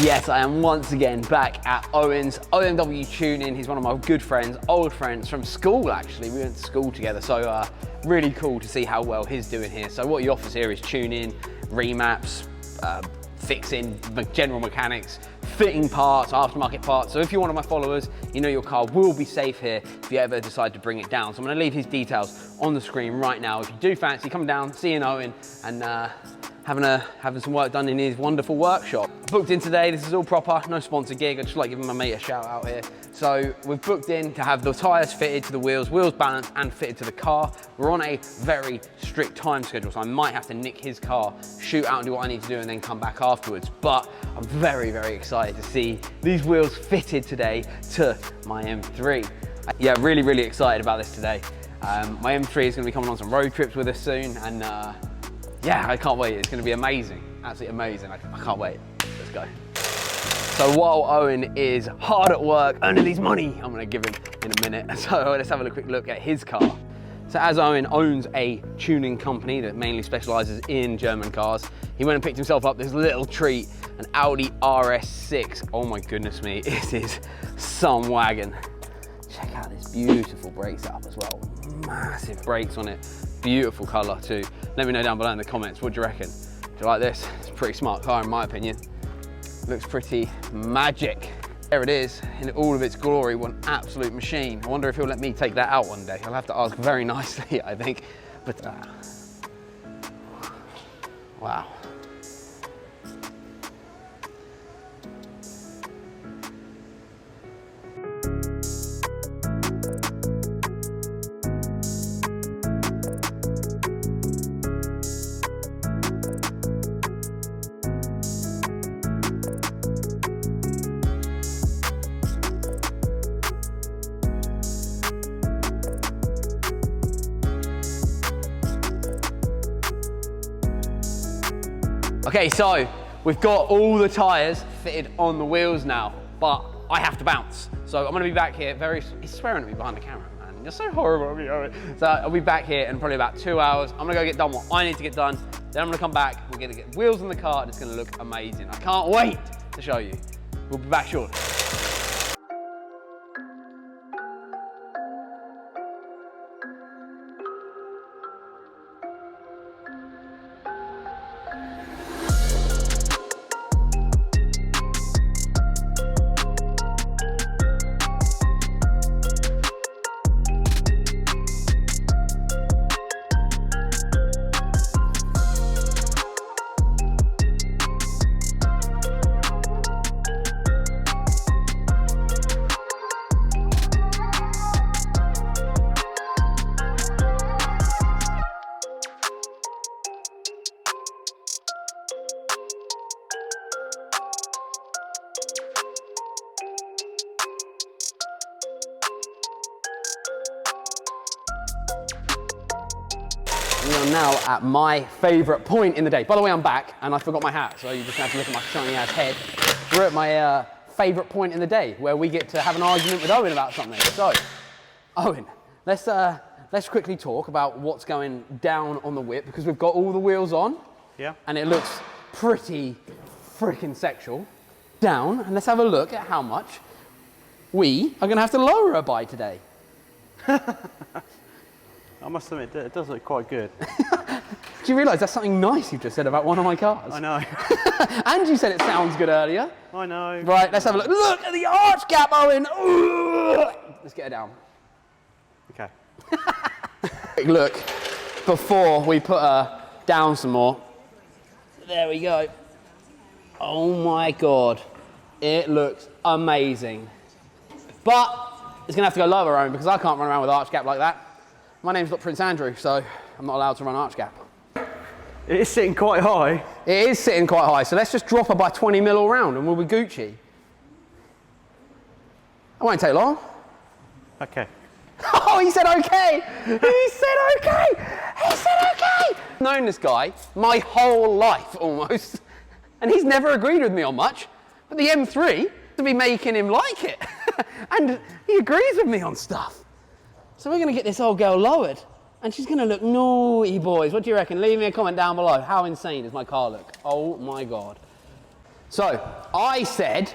Yes, I am once again back at Owen's OMW Tuning. He's one of my good friends, old friends from school actually. We went to school together, so really cool to see how well he's doing here. So what he offers here is tuning, remaps, fixing, general mechanics, fitting parts, aftermarket parts. So if you're one of my followers, you know your car will be safe here if you ever decide to bring it down. So I'm gonna leave his details on the screen right now. If you do fancy coming down, seeing Owen and having some work done in his wonderful workshop. Booked in today, this is all proper, no sponsor gig. I'd just like giving my mate a shout out here. So we've booked in to have the tyres fitted to the wheels balanced and fitted to the car. We're on a very strict time schedule, so I might have to nick his car, shoot out and do what I need to do and then come back afterwards. But I'm very, very excited to see these wheels fitted today to my M3. Yeah, really, really excited about this today. My M3 is gonna be coming on some road trips with us soon, and yeah, I can't wait. It's going to be amazing. Absolutely amazing. I can't wait. Let's go. So while Owen is hard at work earning his money, I'm going to give him in a minute. So let's have a quick look at his car. So as Owen owns a tuning company that mainly specializes in German cars, he went and picked himself up this little treat, an Audi RS6. Oh my goodness me, it is some wagon. Check out this beautiful brake setup as well. Massive brakes on it. Beautiful colour too. Let me know down below in the comments, what do you reckon? Do you like this? It's a pretty smart car in my opinion. Looks pretty magic. There it is, in all of its glory, one absolute machine. I wonder if he'll let me take that out one day. I'll have to ask very nicely, I think. But, wow. Okay, so we've got all the tyres fitted on the wheels now, but I have to bounce. So I'm gonna be back here he's swearing at me behind the camera, man. You're so horrible at me, Owen. So I'll be back here in probably about 2 hours. I'm gonna go get done what I need to get done. Then I'm gonna come back, we're gonna get wheels in the car, and it's gonna look amazing. I can't wait to show you. We'll be back shortly. We are now at my favourite point in the day. By the way, I'm back and I forgot my hat, so you just have to look at my shiny ass head. We're at my favourite point in the day where we get to have an argument with Owen about something. So, Owen, let's quickly talk about what's going down on the whip, because we've got all the wheels on. Yeah. And it looks pretty freaking sexual. Down, and let's have a look at how much we are going to have to lower her by today. I must admit, it does look quite good. Do you realise that's something nice you've just said about one of my cars? I know. And you said it sounds good earlier. I know. Right, let's have a look. Look at the arch gap, Owen. Ooh. Let's get her down. Okay. Look, before we put her down some more. There we go. Oh my God. It looks amazing. But it's gonna have to go lower, Owen, because I can't run around with arch gap like that. My name's not Prince Andrew, so I'm not allowed to run arch gap. It is sitting quite high. It is sitting quite high, so let's just drop her by 20 mil all round and we'll be Gucci. It won't take long. Okay. Oh, he said okay. He said okay. He said okay. I've known this guy my whole life almost, and he's never agreed with me on much, but the M3 to be making him like it. And he agrees with me on stuff. So we're going to get this old girl lowered, and she's going to look naughty, boys. What do you reckon? Leave me a comment down below. How insane does my car look? Oh my God. So I said,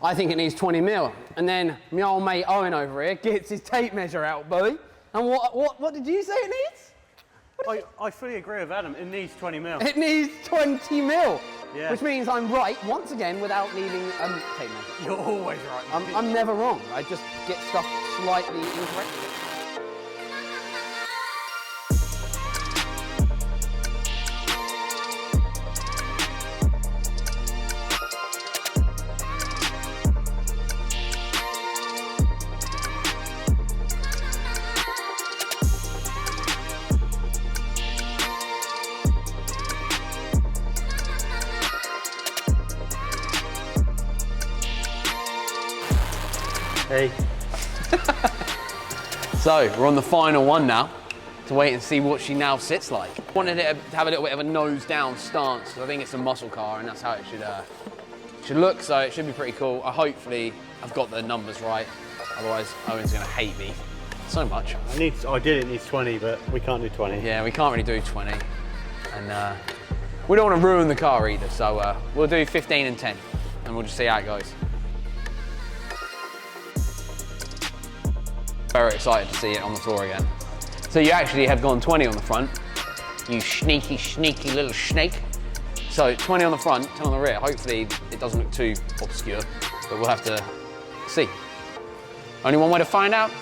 I think it needs 20 mil. And then my old mate Owen over here gets his tape measure out, buddy. And what did you say it needs? I fully agree with Adam. It needs 20 mil. It needs 20 mil. Yeah. Which means I'm right once again without needing a tape measure. You're always right. I'm never wrong. I just get stuff slightly incorrect. Hey. So we're on the final one now to wait and see what she now sits like. Wanted it to have a little bit of a nose down stance. I think it's a muscle car and that's how it should look. So it should be pretty cool. Hopefully I've got the numbers right. Otherwise Owen's gonna hate me so much. Ideally it needs 20, but we can't do 20. Yeah, we can't really do 20. And we don't want to ruin the car either. So we'll do 15 and 10 and we'll just see how it goes. Very excited to see it on the floor again. So you actually have gone 20 on the front, you sneaky, sneaky little snake. So 20 on the front, 10 on the rear. Hopefully it doesn't look too obscure, but we'll have to see. Only one way to find out.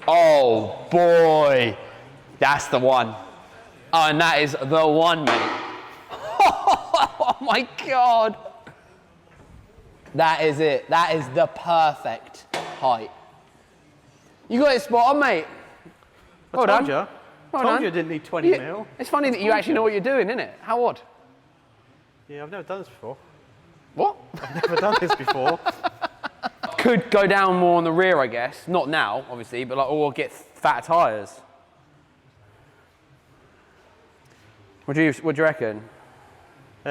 Oh boy, that's the one. Oh, and that is the one, mate. Oh my God. That is it. That is the perfect height. You got it spot on, mate. Well done. I told you I didn't need 20 mil. It's funny that you actually know what you're doing, isn't it? How odd. Yeah, I've never done this before. What? I've never done this before. Could go down more on the rear, I guess. Not now, obviously, but like, or get fat tyres. What do you reckon?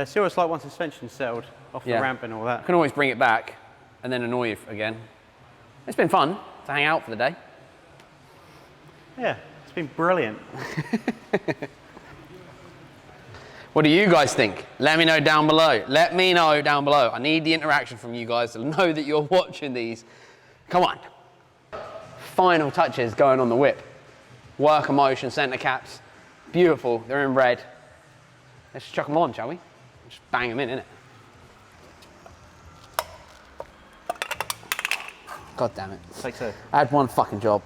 See what it's like once the suspension's settled off the ramp and all that. I can always bring it back and then annoy you again. It's been fun to hang out for the day. Yeah, it's been brilliant. What do you guys think? Let me know down below. Let me know down below. I need the interaction from you guys to know that you're watching these. Come on. Final touches going on the whip. Work Emotion centre caps. Beautiful. They're in red. Let's just chuck them on, shall we? Just bang them in, innit? God damn it. Take two. I had one fucking job.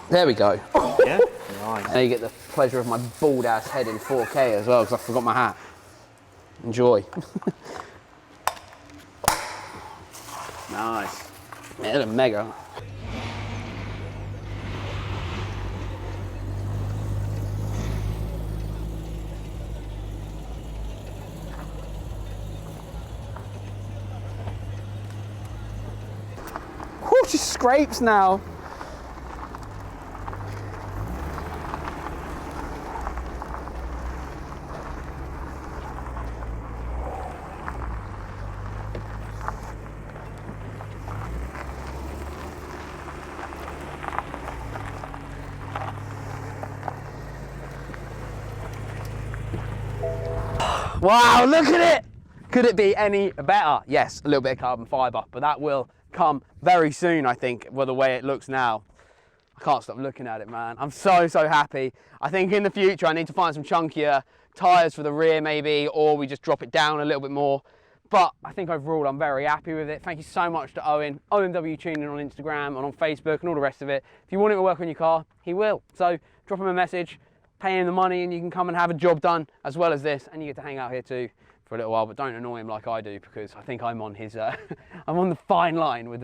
There we go. Yeah? Nice. Now you get the pleasure of my bald ass head in 4K as well, because I forgot my hat. Enjoy. Nice. Yeah, they're mega. Whew, she scrapes now. Wow, look at it! Could it be any better? Yes, a little bit of carbon fibre, but that will come very soon, I think, with the way it looks now. I can't stop looking at it, man. I'm so, so happy. I think in the future I need to find some chunkier tyres for the rear maybe, or we just drop it down a little bit more. But I think overall I'm very happy with it. Thank you so much to Owen, OMW TUNING on Instagram and on Facebook and all the rest of it. If you want him to work on your car, he will. So drop him a message, pay him the money, and you can come and have a job done as well as this, and you get to hang out here too for a little while, but don't annoy him like I do, because I think I'm on his I'm on the fine line with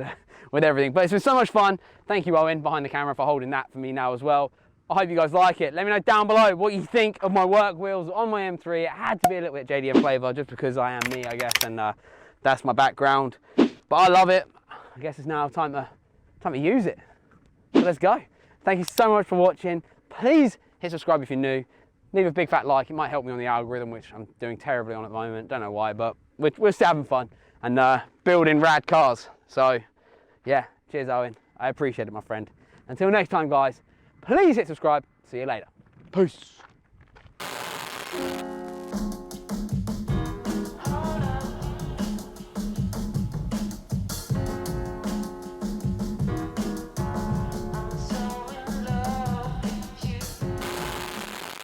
everything. But it's been so much fun. Thank you, Owen, behind the camera, for holding that for me now as well. I hope you guys like it. Let me know down below what you think of my work wheels on my M3. It had to be a little bit JDM flavour just because I am me, I guess, and that's my background. But I love it. I guess it's now time to use it. So let's go. Thank you so much for watching. Please hit subscribe if you're new. Leave a big fat like. It might help me on the algorithm, which I'm doing terribly on at the moment. Don't know why, but we're still having fun and building rad cars. So yeah, cheers, Owen. I appreciate it, my friend. Until next time, guys, please hit subscribe. See you later. Peace.